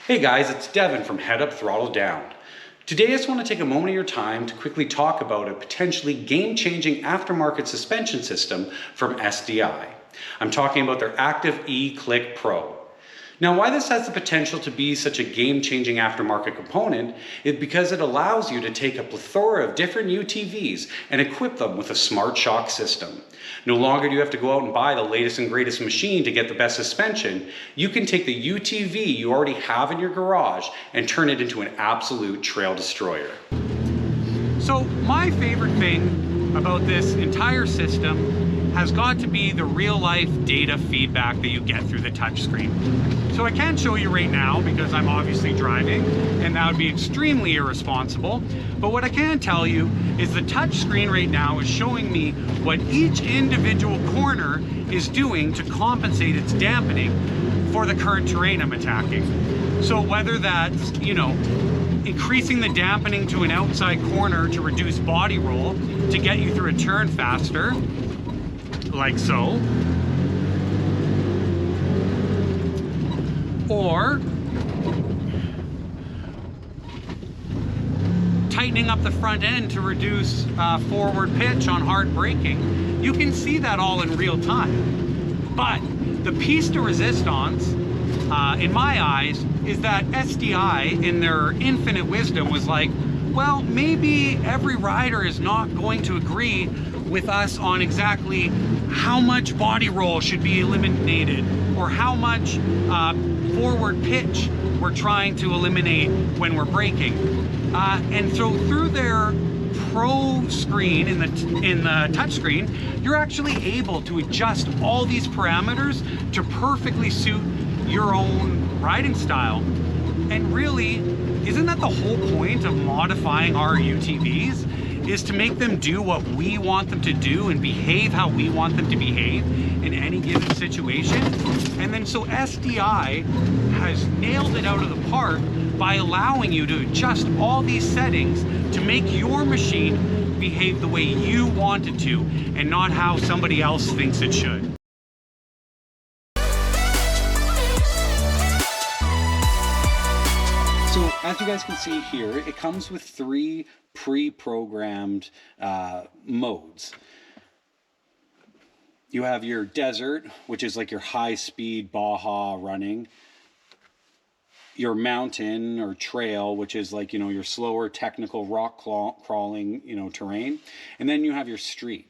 Hey guys, it's Devin from Head Up Throttle Down. Today I just want to take a moment of your time to quickly talk about a potentially game-changing aftermarket suspension system from SDI. I'm talking about their active E-Clik Pro. Now, why this has the potential to be such a game-changing aftermarket component is because it allows you to take a plethora of different UTVs and equip them with a smartshocks system. No longer do you have to go out and buy the latest and greatest machine to get the best suspension. You can take the UTV you already have in your garage and turn it into an absolute trail destroyer. So my favorite thing about this entire system has got to be the real life data feedback that you get through the touchscreen. So I can't show you right now because I'm obviously driving and that would be extremely irresponsible. But what I can tell you is the touchscreen right now is showing me what each individual corner is doing to compensate its dampening for the current terrain I'm attacking. So whether that's, increasing the dampening to an outside corner to reduce body roll to get you through a turn faster, like so, or tightening up the front end to reduce forward pitch on hard braking. You can see that all in real time. But the piece de resistance, in my eyes, is that SDI, in their infinite wisdom, was like, well, maybe every rider is not going to agree with us on exactly how much body roll should be eliminated or how much forward pitch we're trying to eliminate when we're braking. And so through their Pro screen in the touch screen, you're actually able to adjust all these parameters to perfectly suit your own riding style. And really, isn't that the whole point of modifying our UTVs? Is to make them do what we want them to do and behave how we want them to behave in any given situation. And then so SDI has nailed it out of the park by allowing you to adjust all these settings to make your machine behave the way you want it to and not how somebody else thinks it should. So as you guys can see here, it comes with 3 pre-programmed modes. You have your desert, which is like your high-speed Baja running. Your mountain or trail, which is like, your slower technical rock crawling, terrain. And then you have your street.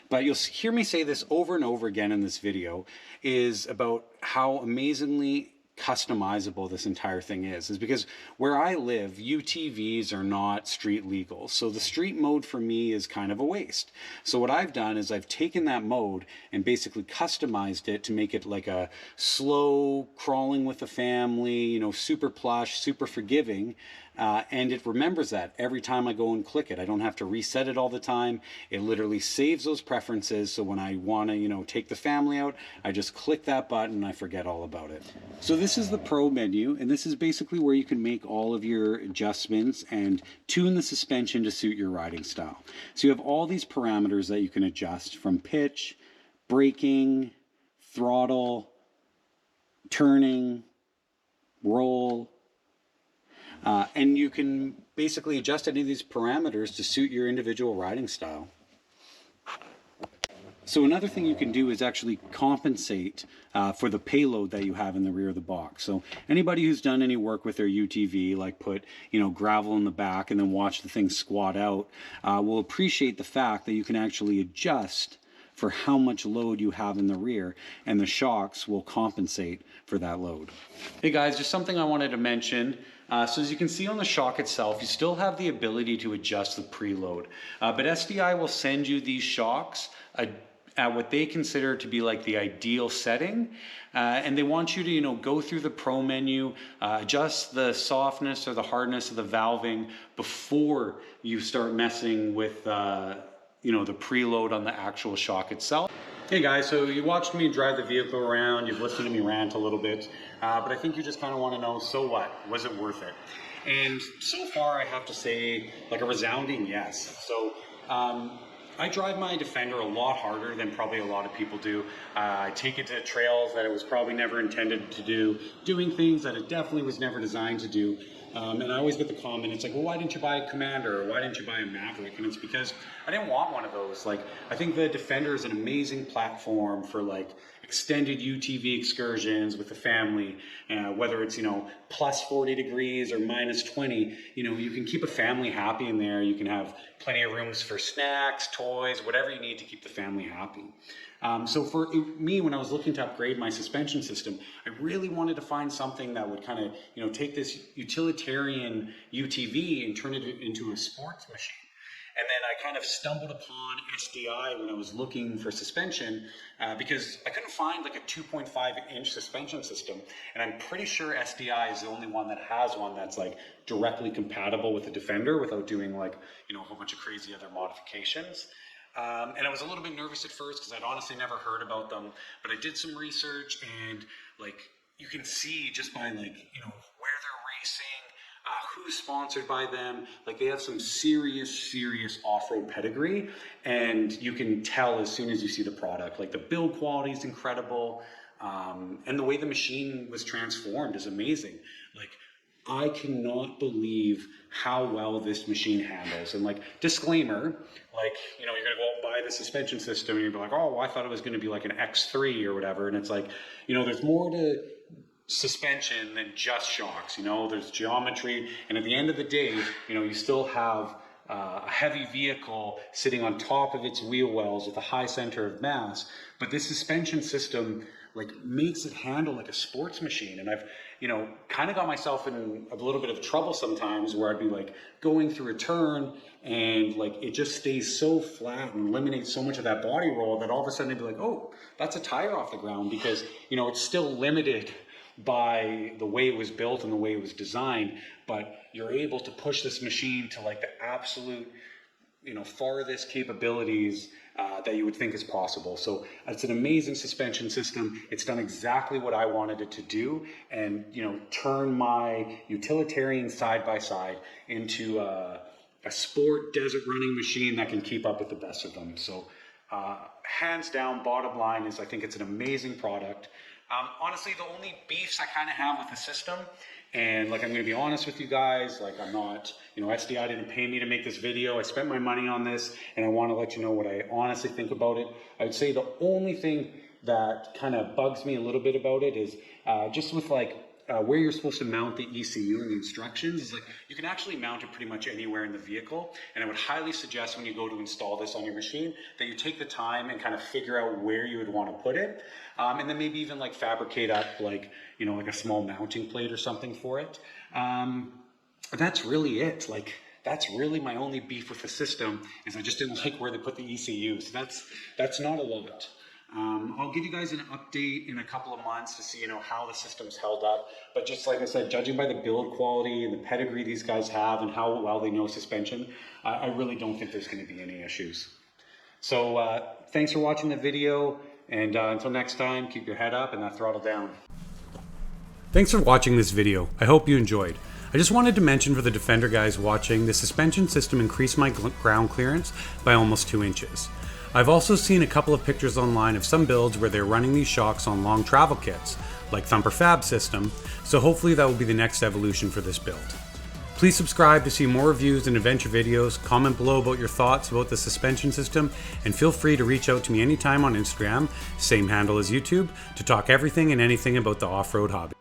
But you'll hear me say this over and over again in this video, is about how amazingly customizable this entire thing is because where I live, UTVs are not street legal. So the street mode for me is kind of a waste. So what I've done is I've taken that mode and basically customized it to make it like a slow crawling with a family, super plush, super forgiving. And it remembers that every time I go and click it. I don't have to reset it all the time. It literally saves those preferences. So when I want to, take the family out, I just click that button and I forget all about it. So this is the Pro menu, and this is basically where you can make all of your adjustments and tune the suspension to suit your riding style. So you have all these parameters that you can adjust from pitch, braking, throttle, turning, roll, and you can basically adjust any of these parameters to suit your individual riding style. So another thing you can do is actually compensate for the payload that you have in the rear of the box. So anybody who's done any work with their UTV, like put gravel in the back and then watch the thing squat out, will appreciate the fact that you can actually adjust for how much load you have in the rear, and the shocks will compensate for that load. Hey guys, just something I wanted to mention. So as you can see on the shock itself, you still have the ability to adjust the preload. But SDI will send you these shocks at what they consider to be like the ideal setting. And they want you to, go through the Pro menu, adjust the softness or the hardness of the valving before you start messing with, the preload on the actual shock itself. Hey guys, so you watched me drive the vehicle around, you've listened to me rant a little bit, but I think you just kind of want to know, so what? Was it worth it? And so far I have to say like a resounding yes. So I drive my Defender a lot harder than probably a lot of people do. I take it to trails that it was probably never intended to do, doing things that it definitely was never designed to do. And I always get the comment, it's like, well, why didn't you buy a Commander, or why didn't you buy a Maverick? And it's because I didn't want one of those. Like, I think the Defender is an amazing platform for like extended UTV excursions with the family, whether it's, you know, plus 40 degrees or minus 20, you know, you can keep a family happy in there. You can have plenty of rooms for snacks, toys, whatever you need to keep the family happy. So for me, when I was looking to upgrade my suspension system, I really wanted to find something that would kind of, you know, take this utilitarian UTV and turn it into a sports machine. And then I kind of stumbled upon SDI when I was looking for suspension because I couldn't find like a 2.5-inch suspension system. And I'm pretty sure SDI is the only one that has one that's like directly compatible with the Defender without doing like, you know, a whole bunch of crazy other modifications. And I was a little bit nervous at first because I'd honestly never heard about them, but I did some research, and like you can see just by like, you know, where they're racing, who's sponsored by them, like they have some serious off-road pedigree, and you can tell as soon as you see the product. Like the build quality is incredible, and the way the machine was transformed is amazing. Like, I cannot believe how well this machine handles. And like, disclaimer, like, you know, you're gonna go out and buy the suspension system and you're like, oh, well, I thought it was gonna be like an X3 or whatever. And it's like, you know, there's more to suspension than just shocks. You know, there's geometry, and at the end of the day, you know, you still have a heavy vehicle sitting on top of its wheel wells with a high center of mass, but this suspension system like makes it handle like a sports machine. And I've, you know, kind of got myself in a little bit of trouble sometimes where I'd be like going through a turn and like it just stays so flat and eliminates so much of that body roll that all of a sudden I'd be like, oh, that's a tire off the ground, because, you know, it's still limited by the way it was built and the way it was designed, but you're able to push this machine to like the absolute, you know, farthest capabilities that you would think is possible. So it's an amazing suspension system. It's done exactly what I wanted it to do, and, you know, turn my utilitarian side-by-side into a sport desert running machine that can keep up with the best of them. So hands down, bottom line is I think it's an amazing product. Honestly, the only beefs I kind of have with the system, and like, I'm going to be honest with you guys, like, I'm not, you know, SDI didn't pay me to make this video. I spent my money on this, and I want to let you know what I honestly think about it. I would say the only thing that kind of bugs me a little bit about it is just with like where you're supposed to mount the ECU and the instructions is like, you can actually mount it pretty much anywhere in the vehicle. And I would highly suggest when you go to install this on your machine that you take the time and kind of figure out where you would want to put it. And then maybe even like fabricate up like, you know, like a small mounting plate or something for it. That's really it. Like, that's really my only beef with the system, is I just didn't like where they put the ECU. So that's not a lot. I'll give you guys an update in a couple of months to see, you know, how the system's held up. But just like I said, judging by the build quality and the pedigree these guys have and how well they know suspension, I really don't think there's going to be any issues. So thanks for watching the video, and until next time, keep your head up and that throttle down. Thanks for watching this video. I hope you enjoyed. I just wanted to mention for the Defender guys watching, the suspension system increased my ground clearance by almost 2 inches. I've also seen a couple of pictures online of some builds where they're running these shocks on long travel kits, like Thumper Fab system, so hopefully that will be the next evolution for this build. Please subscribe to see more reviews and adventure videos, comment below about your thoughts about the suspension system, and feel free to reach out to me anytime on Instagram, same handle as YouTube, to talk everything and anything about the off-road hobby.